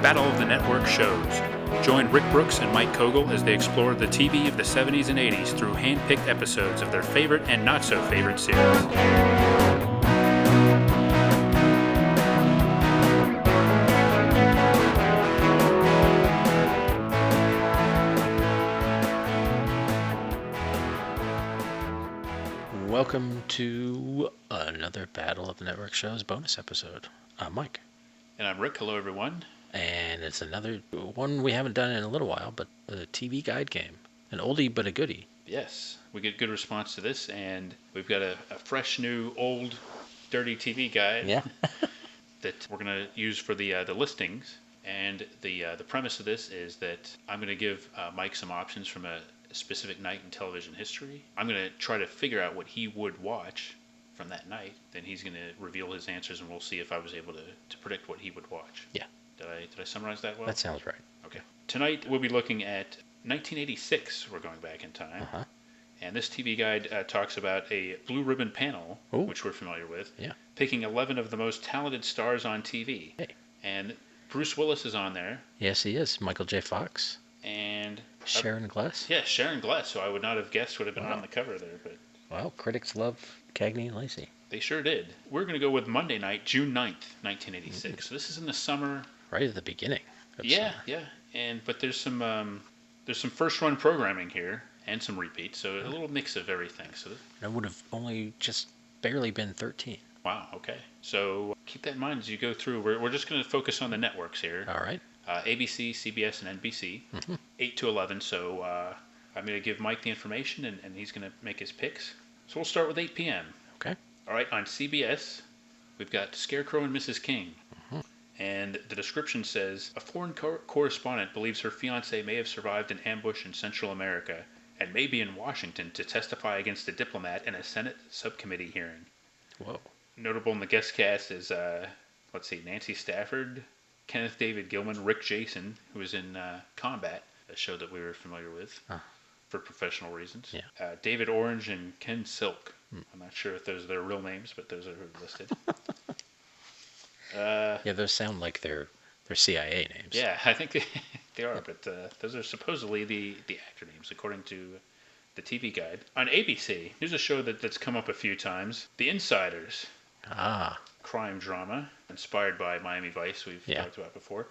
Battle of the Network shows. Join Rick Brooks and Mike Kogel as they explore the TV of the 70s and 80s through hand-picked episodes of their favorite and not-so-favorite series. Welcome to another Battle of the Network shows bonus episode. I'm Mike. And I'm Rick. Hello, everyone. And it's another one we haven't done in a little while, but a TV guide game. An oldie but a goodie. Yes, we get good response to this, and we've got a fresh, new, old, dirty TV guide that we're going to use for the listings. And the premise of this is that I'm going to give Mike some options from a specific night in television history. I'm going to try to figure out what he would watch from that night. Then he's going to reveal his answers, and we'll see if I was able to predict what he would watch. Yeah. Did I summarize that well? That sounds right. Okay. Tonight we'll be looking at 1986. We're going back in time. Uh-huh. And this TV guide talks about a blue ribbon panel, which we're familiar with, picking 11 of the most talented stars on TV. Hey. And Bruce Willis is on there. Yes, he is. Michael J. Fox. And Sharon Gless? Yeah, Sharon Gless, who I would not have guessed would have been on the cover there. But well, critics love Cagney and Lacey. They sure did. We're going to go with Monday night, June 9th, 1986. So this is in the summer. Right at the beginning of summer. Yeah. But there's some first-run programming here and some repeats, so a little mix of everything. So I would have only just barely been 13. Wow, okay. So keep that in mind as you go through. We're just going to focus on the networks here. All right. ABC, CBS, and NBC, 8 to 11. So I'm going to give Mike the information, and he's going to make his picks. So we'll start with 8 p.m. Okay. All right, on CBS, we've got Scarecrow and Mrs. King. And the description says, a foreign correspondent believes her fiancé may have survived an ambush in Central America and may be in Washington to testify against a diplomat in a Senate subcommittee hearing. Whoa. Notable in the guest cast is, Nancy Stafford, Kenneth David Gilman, Rick Jason, who was in Combat, a show that we were familiar with for professional reasons. Yeah. David Orange and Ken Silk. I'm not sure if those are their real names, but those are listed. Those sound like they're CIA names. Yeah, I think they are, but those are supposedly the actor names, according to the TV guide. On ABC, here's a show that's come up a few times. The Insiders. Crime drama, inspired by Miami Vice, we've talked about before.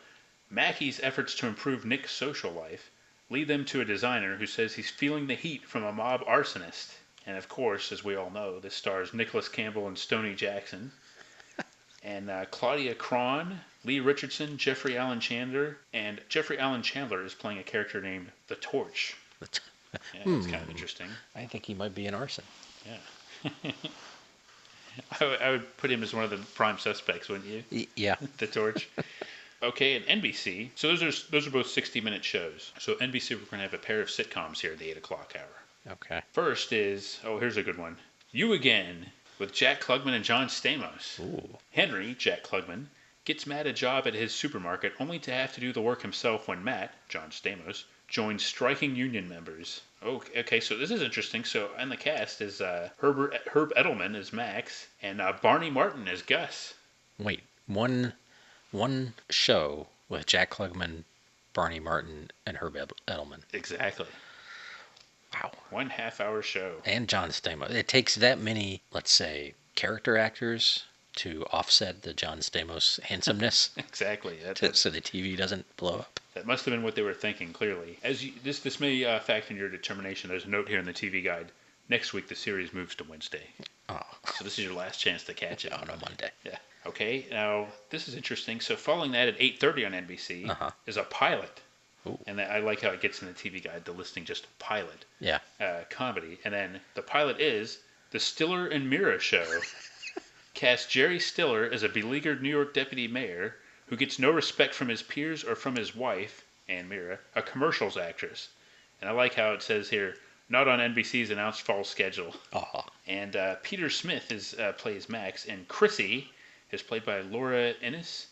Mackey's efforts to improve Nick's social life lead them to a designer who says he's feeling the heat from a mob arsonist. And of course, as we all know, this stars Nicholas Campbell and Stoney Jackson. And Claudia Cron, Lee Richardson, Jeffrey Allen Chandler, and Jeffrey Allen Chandler is playing a character named The Torch. It's kind of interesting. I think he might be an arson. Yeah. I would put him as one of the prime suspects, wouldn't you? Yeah. The Torch. Okay, and NBC. So those are both 60-minute shows. So NBC, we're going to have a pair of sitcoms here at the 8 o'clock hour. Okay. First is, here's a good one. You Again, with Jack Klugman and John Stamos. Ooh. Henry, Jack Klugman, gets Matt a job at his supermarket only to have to do the work himself when Matt, John Stamos, joins striking union members. Okay, so this is interesting. So in the cast is Herb Edelman as Max and Barney Martin as Gus. Wait, one show with Jack Klugman, Barney Martin, and Herb Edelman. Exactly. Wow. 1 half-hour show. And John Stamos. It takes that many, let's say, character actors to offset the John Stamos handsomeness. Exactly. So the TV doesn't blow up. That must have been what they were thinking, clearly. This may factor in your determination. There's a note here in the TV guide. Next week, the series moves to Wednesday. Oh. So this is your last chance to catch it. On a Monday. Yeah. Okay, now, this is interesting. So following that at 8:30 on NBC is a pilot. Ooh. And I like how it gets in the TV guide, the listing just pilot. Yeah. Comedy. And then the pilot is The Stiller and Mira Show. Cast Jerry Stiller as a beleaguered New York deputy mayor who gets no respect from his peers or from his wife, Ann Mira, a commercials actress. And I like how it says here, not on NBC's announced fall schedule. And Peter Smith plays Max, and Chrissy is played by Laura Innes,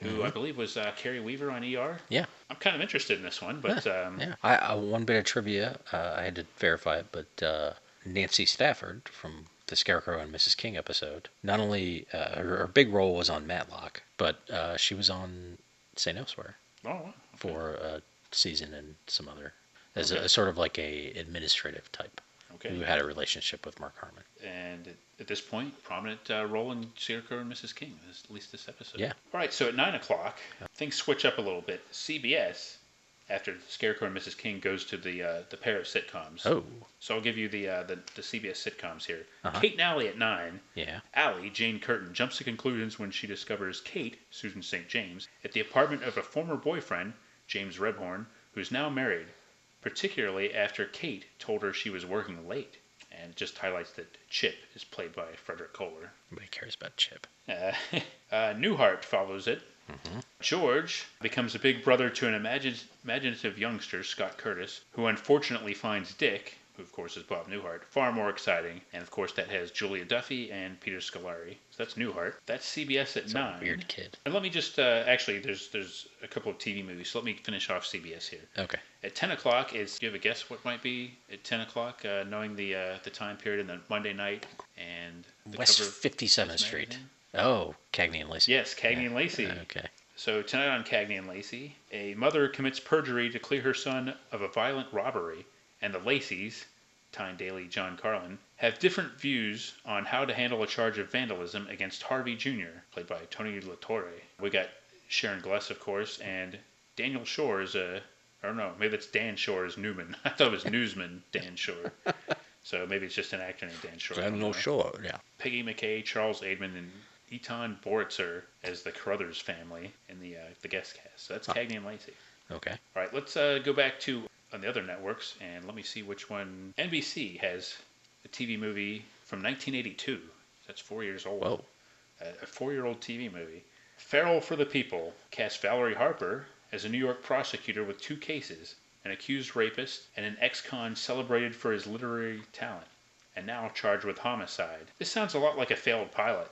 who I believe was Carrie Weaver on ER. Yeah. I'm kind of interested in this one, but... one bit of trivia, I had to verify it, but Nancy Stafford from the Scarecrow and Mrs. King episode, not only her big role was on Matlock, but she was on Stamos were. Oh, wow. Okay. For a season and some other, as Okay. a sort of like a administrative type, who had a relationship with Mark Harmon. And at this point, prominent role in Scarecrow and Mrs. King, at least this episode. Yeah. All right, so at 9 o'clock, things switch up a little bit. CBS, after Scarecrow and Mrs. King, goes to the pair of sitcoms. Oh. So I'll give you the CBS sitcoms here. Uh-huh. Kate and Allie at 9. Yeah. Allie, Jane Curtin, jumps to conclusions when she discovers Kate, Susan St. James, at the apartment of a former boyfriend, James Rebhorn, who's now married, particularly after Kate told her she was working late. And it just highlights that Chip is played by Frederick Kohler. Nobody cares about Chip. Newhart follows it. Mm-hmm. George becomes a big brother to an imaginative youngster, Scott Curtis, who unfortunately finds Dick, who of course is Bob Newhart, far more exciting. And of course that has Julia Duffy and Peter Scolari. So that's Newhart. That's CBS at 9. A weird kid. And let me just, actually, there's a couple of TV movies, so let me finish off CBS here. Okay. At 10 o'clock, do you have a guess what might be at 10 o'clock, knowing the time period and the Monday night and the West cover 57th Street. Oh, Cagney and Lacey. Yes, Cagney and Lacey. Okay. So tonight on Cagney and Lacey, a mother commits perjury to clear her son of a violent robbery, and the Lacey's, Tyne Daly, John Carlin, have different views on how to handle a charge of vandalism against Harvey Jr., played by Tony LaTorre. We got Sharon Gless, of course, and Daniel Shore is I don't know, maybe that's Dan Shore as Newman. I thought it was Newsman Dan Shore. So maybe it's just an actor named Dan Shore. Daniel Shore, yeah. Peggy McKay, Charles Aidman, and Eton Boritzer as the Carruthers family in the guest cast. So that's Cagney and Lacey. Okay. All right, let's go back to on the other networks, and let me see which one. NBC has a TV movie from 1982. That's 4 years old. Whoa. A 4-year-old TV movie. Feral for the People cast Valerie Harper as a New York prosecutor with 2 cases, an accused rapist and an ex-con celebrated for his literary talent, and now charged with homicide. This sounds a lot like a failed pilot,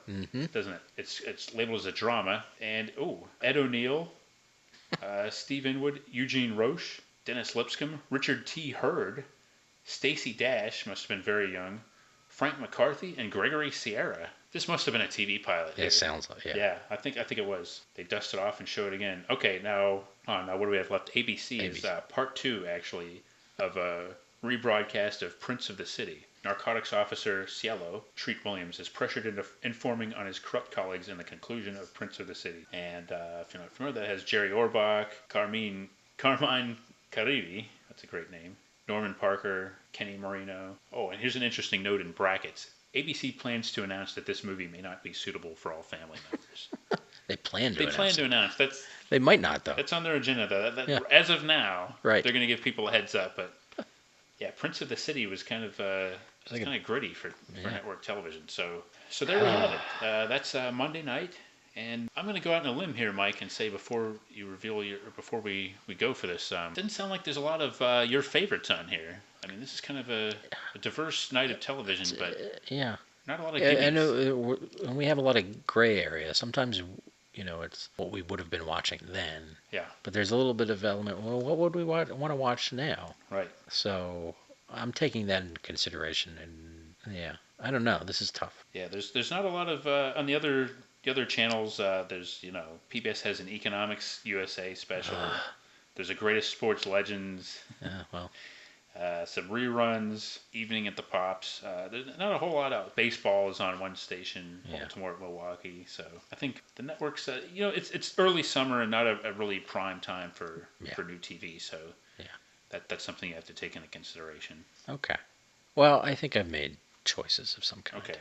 doesn't it? It's labeled as a drama, and Ed O'Neill, Steve Inwood, Eugene Roche, Dennis Lipscomb, Richard T. Hurd, Stacey Dash, must have been very young, Frank McCarthy, and Gregory Sierra. This must have been a TV pilot. It sounds like, yeah. Yeah, I think it was. They dust it off and show it again. Okay, now what do we have left? ABC is part 2, actually, of a rebroadcast of Prince of the City. Narcotics officer Cielo, Treat Williams, is pressured into informing on his corrupt colleagues in the conclusion of Prince of the City. And if you're not familiar, that has Jerry Orbach, Carmine Caridi, that's a great name, Norman Parker, Kenny Marino. Oh, and here's an interesting note in brackets. ABC plans to announce that this movie may not be suitable for all family members. They plan to announce. They might not, though. That's on their agenda, though. As of now, right. They're going to give people a heads up. But yeah, Prince of the City was kind of gritty for network television. So there we have it. That's Monday night. And I'm going to go out on a limb here, Mike, and say before you reveal before we go for this, doesn't sound like there's a lot of your favorites on here. I mean, this is kind of a diverse night of television, but not a lot of gimmies. I know, and we have a lot of gray area. Sometimes, it's what we would have been watching then. Yeah. But there's a little bit of element, well, what would we want to watch now? Right. So I'm taking that into consideration, and I don't know. This is tough. Yeah, there's not a lot of on the other channels. There's PBS has an Economics USA special. There's a Greatest Sports Legends. Some reruns, Evening at the Pops. There's not a whole lot out. Baseball is on one station, Baltimore at Milwaukee. So I think the networks, it's early summer and not a really prime time for new TV. So that's something you have to take into consideration. Okay. Well, I think I've made choices of some kind. Okay.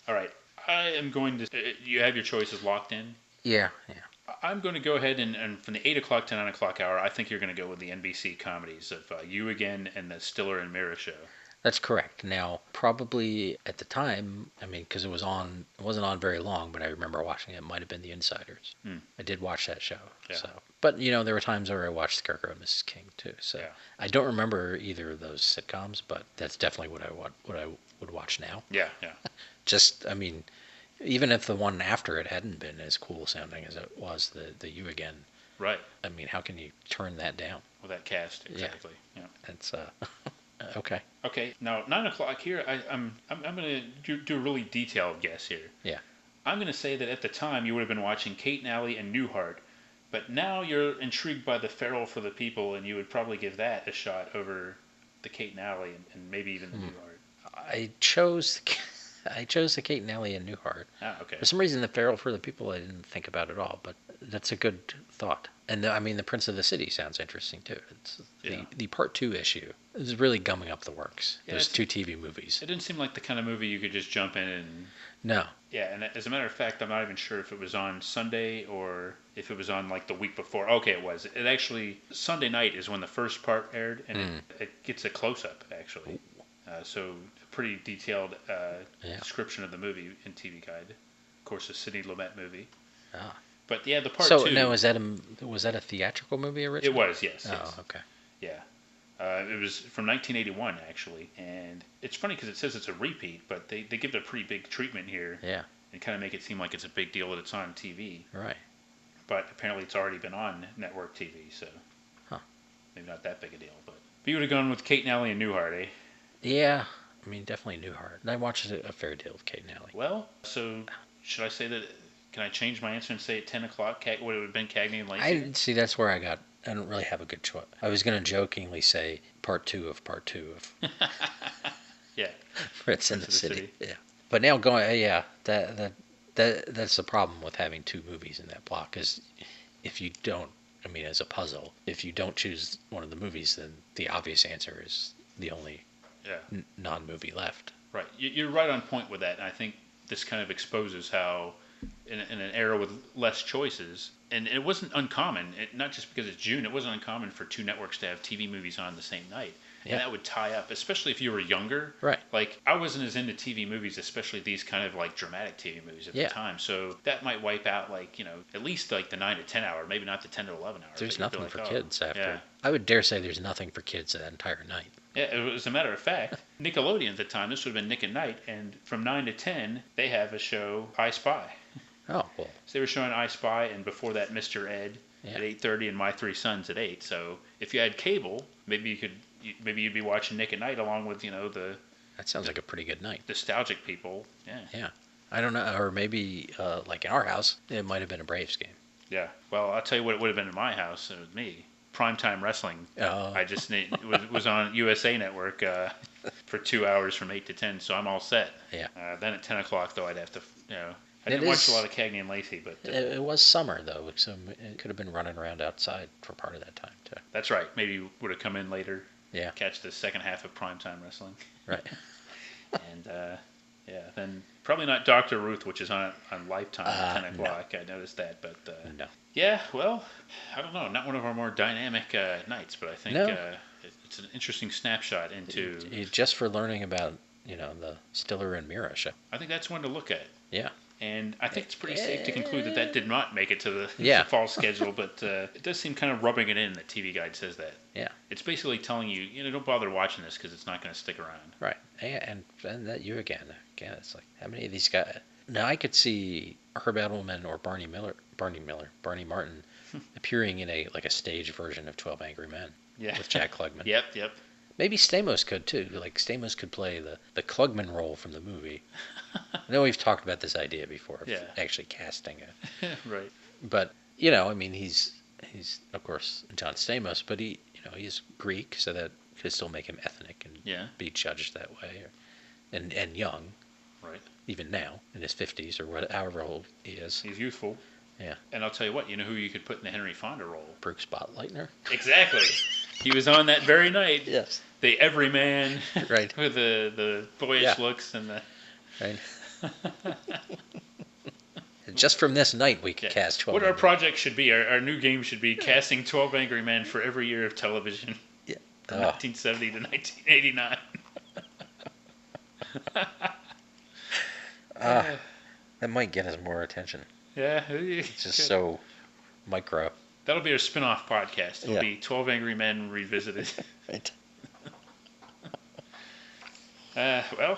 All right. I am going to. You have your choices locked in? Yeah. I'm going to go ahead and from the 8 o'clock to 9 o'clock hour, I think you're going to go with the NBC comedies of You Again and the Stiller and Mira Show. That's correct. Now, probably at the time, because it wasn't on very long, but I remember watching it. It might have been The Insiders. I did watch that show. Yeah. So, but there were times where I watched Scarecrow and Mrs. King too. So I don't remember either of those sitcoms, but that's definitely what I would watch now. Yeah. Just, even if the one after it hadn't been as cool sounding as it was, the You Again. Right. How can you turn that down? With that cast, exactly. Yeah. That's okay. Okay. Now 9 o'clock here. I'm going to do a really detailed guess here. Yeah. I'm going to say that at the time you would have been watching Kate and Allie and Newhart, But now you're intrigued by the Feral for the People, and you would probably give that a shot over the Kate and Alley and maybe even the Newhart. I chose the Kate and Alley and Newhart. Ah, okay. For some reason, the Feral for the People I didn't think about at all, but that's a good thought. And the Prince of the City sounds interesting too. It's the part 2 issue is really gumming up the works. Yeah, there's 2 TV movies. It didn't seem like the kind of movie you could just jump in and. No. Yeah, and as a matter of fact, I'm not even sure if it was on Sunday or if it was on like the week before. Okay, it was. It actually Sunday night is when the first part aired, and it gets a close up actually. So a pretty detailed description of the movie in TV Guide. Of course, a Sidney Lumet movie. Ah. But yeah, the part 2. So now was that a theatrical movie originally? It was, yes. Oh, okay. Yeah. It was from 1981, actually. And it's funny because it says it's a repeat, but they give it a pretty big treatment here. Yeah. And kind of make it seem like it's a big deal that it's on TV. Right. But apparently it's already been on network TV, so maybe not that big a deal. But you would have gone with Kate and Alley and Newhart, eh? Yeah. I mean, definitely Newhart. I watched a fair deal of Kate and Alley. Well, so should I say that... Can I change my answer and say at 10 o'clock? Would it have been Cagney and Lacey? See, that's where I don't really have a good choice. I was going to jokingly say part 2 of part 2 of yeah, Prince and the City. Yeah, but now that's the problem with having 2 movies in that block is if you don't, as a puzzle, if you don't choose one of the movies, then the obvious answer is the only non-movie left. Right, you're right on point with that, and I think this kind of exposes how. In an era with less choices, and it wasn't uncommon, not just because it's June, it wasn't uncommon for 2 networks to have TV movies on the same night. Yeah. And that would tie up, especially if you were younger. Right. Like, I wasn't as into TV movies, especially these kind of, like, dramatic TV movies at the time. So that might wipe out, like, at least, like, the 9 to 10 hour, maybe not the 10 to 11 hours. There's nothing for kids after. Yeah. I would dare say there's nothing for kids that entire night. Yeah, as a matter of fact, Nickelodeon at the time, this would have been Nick at Night, and from 9 to 10, they have a show, I Spy. Oh, cool. So they were showing I Spy, and before that, Mr. Ed at 8:30, and My Three Sons at 8. So if you had cable, maybe you'd be watching Nick at Night along with the. That sounds like a pretty good night. Nostalgic people, yeah. Yeah, I don't know, or maybe like in our house, it might have been a Braves game. Yeah. Well, I'll tell you what it would have been in my house. It was me. Primetime wrestling. Oh. I just was on USA Network for 2 hours from 8 to 10, so I'm all set. Yeah. Then at 10 o'clock though, I'd have to I didn't watch a lot of Cagney and Lacey, but... it was summer, though, so it could have been running around outside for part of that time, too. That's right. Maybe you would have come in later. Yeah. Catch the second half of Primetime Wrestling. Right. And, then probably not Dr. Ruth, which is on Lifetime at 10 o'clock. No. I noticed that, but... no. Yeah, well, I don't know. Not one of our more dynamic nights, but I think it's an interesting snapshot into... Just for learning about, the Stiller and Mira show. I think that's one to look at. Yeah. And I think it's pretty safe to conclude that did not make it to the fall schedule, but it does seem kind of rubbing it in that TV Guide says that. Yeah. It's basically telling you, don't bother watching this because it's not going to stick around. Right. And that you again, it's like, how many of these guys... Now, I could see Herb Edelman or Barney Martin appearing in a stage version of 12 Angry Men with Jack Klugman. Yep. Maybe Stamos could, too. Like, Stamos could play the Klugman role from the movie. I know we've talked about this idea before of actually casting it. Right. But, he's of course John Stamos, but he's Greek, so that could still make him ethnic and be judged that way. And young. Right. Even now, in his 50s or however old he is. He's youthful. Yeah. And I'll tell you what, who you could put in the Henry Fonda role? Brooks Spotlightner. Exactly. He was on that very night. Yes. The everyman. Right. With the boyish looks and the... Right. Just from this night, we could cast 12 What our project should be, our new game should be casting 12 Angry Men for every year of television. Yeah. From 1970 to 1989. That might get us more attention. Yeah. It's just so micro. That'll be our spin-off podcast. It'll be 12 Angry Men Revisited. Right. Well,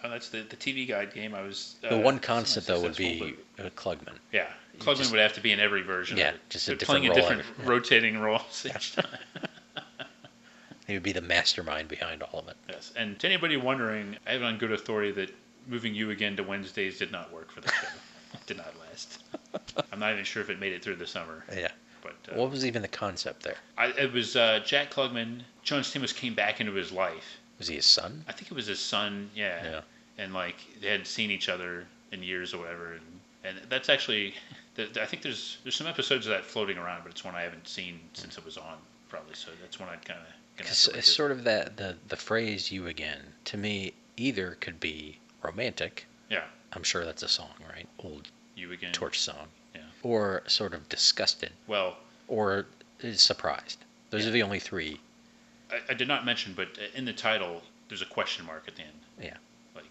that's the TV Guide game. I was the one constant though would be Klugman. Yeah, Klugman would have to be in every version. Yeah, of it. just a playing different a different rotating roles each time. He would be the mastermind behind all of it. Yes, and to anybody wondering, I have it on good authority that moving you again to Wednesdays did not work for the show. It did not last. I'm not even sure if it made it through the summer. Yeah. But what was even the concept there? it was Jack Klugman. John Stamos came back into his life. Was he his son? I think it was his son. Yeah. And like they hadn't seen each other in years or whatever, and that's actually. I think there's some episodes of that floating around, but it's one I haven't seen since it was on, probably. So that's one I'd kind of. It's sort of that the phrase "you again" to me either could be romantic. Yeah. I'm sure that's a song, right? Old You Again. Torch song. Yeah. Or sort of disgusted. Well. Or is surprised. Those are the only three. I did not mention, but in the title, there's a question mark at the end. Yeah. Like,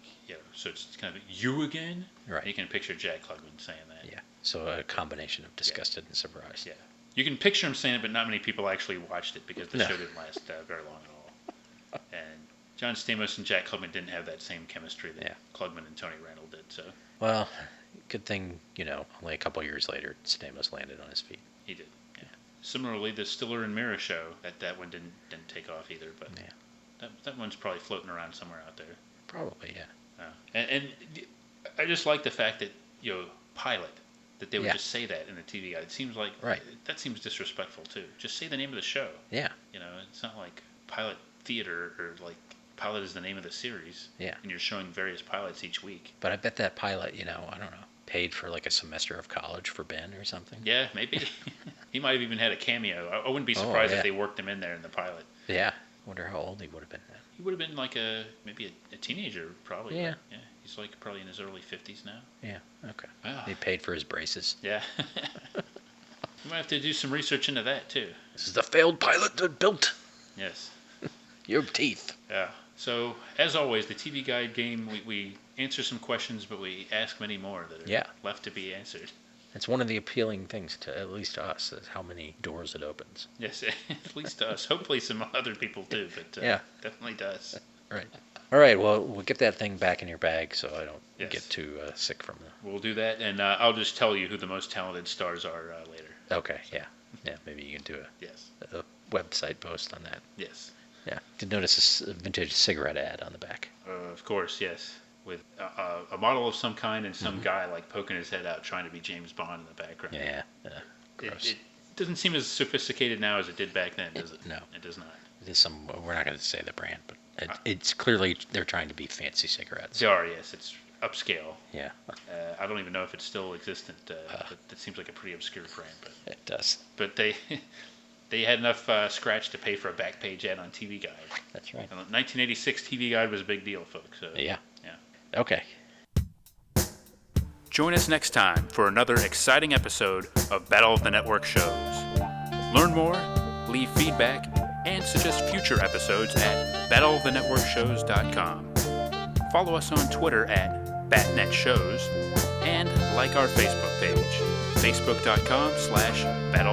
so it's kind of, you again? Right. And you can picture Jack Klugman saying that. Yeah. So a combination of disgusted and surprised. Yeah. You can picture him saying it, but not many people actually watched it because the show didn't last very long at all. And John Stamos and Jack Klugman didn't have that same chemistry that Klugman and Tony Randall did. So. Well, good thing, only a couple of years later, Stamos landed on his feet. He did. Yeah. Similarly, the Stiller and Mira show, that one didn't take off either, but that one's probably floating around somewhere out there. Probably, yeah. And I just like the fact that pilot, that they would just say that in the TV guide. It seems like that seems disrespectful too. Just say the name of the show. Yeah. It's not like pilot theater or like pilot is the name of the series. Yeah. And you're showing various pilots each week. But I bet that pilot, I don't know, paid for like a semester of college for Ben or something. Yeah, maybe. He might have even had a cameo. I wouldn't be surprised if they worked him in there in the pilot. Yeah. Wonder how old he would have been then. He would have been like maybe a teenager, probably. Yeah. Yeah. He's like probably in his early 50s now. Yeah. Okay. Wow. He paid for his braces. Yeah. We might have to do some research into that too. This is the failed pilot that built. Yes. Your teeth. Yeah. So as always, the TV Guide game, we answer some questions, but we ask many more that are left to be answered. It's one of the appealing things to at least to us is how many doors it opens. Yes, at least to us. Hopefully some other people too, but definitely does. Right. All right. Well, we'll get that thing back in your bag so I don't get too sick from it. We'll do that, and I'll just tell you who the most talented stars are later. Okay. Yeah. Yeah. Maybe you can do a website post on that. Yes. Yeah. Did notice a vintage cigarette ad on the back. Of course, yes. With a model of some kind and some guy like poking his head out trying to be James Bond in the background. Yeah. Gross. It doesn't seem as sophisticated now as it did back then, does it? No. It does not. It is we're not going to say the brand, but it's clearly they're trying to be fancy cigarettes. They are, yes. It's upscale. Yeah. I don't even know if it's still existent. It seems like a pretty obscure brand. But it does. But they had enough scratch to pay for a back page ad on TV Guide. That's right. And 1986 TV Guide was a big deal, folks. So, yeah. Okay. Join us next time for another exciting episode of Battle of the Network Shows. Learn more, leave feedback, and suggest future episodes at battleofthenetworkshows.com. Follow us on Twitter at BatNetShows and like our Facebook page, facebook.com/Battle